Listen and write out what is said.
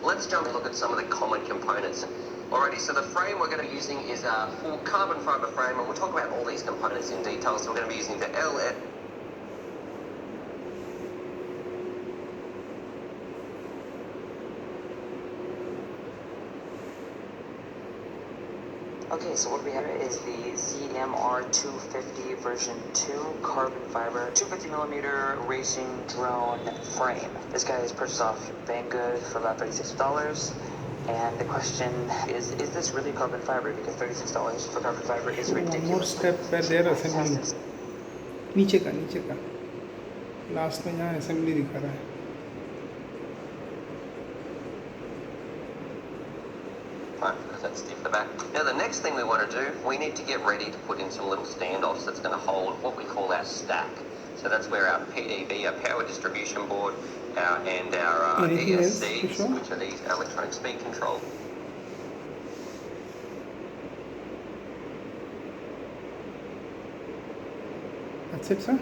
let's jump and look at some of the common components. Alrighty, so the frame we're going to be using is a full carbon fibre frame, and we'll talk about all these components in detail. So we're going to be using the LS. Okay, so what we have is the ZMR 250 version 2 carbon fiber 250mm racing drone frame. This guy is purchased off Banggood for about $36. And the question is this really carbon fiber? Because $36 for carbon fiber is One more ridiculous. step where they're assembling. नीचे का last में यहाँ assembly दिखा रहा है. Because that's stiff the back. Now the next thing we want to do, we need to get ready to put in some little standoffs that's going to hold what we call our stack. So that's where our PDB, our power distribution board, and our Anything else, ESCs, Kushal? which are these electronic speed control. That's it, sir.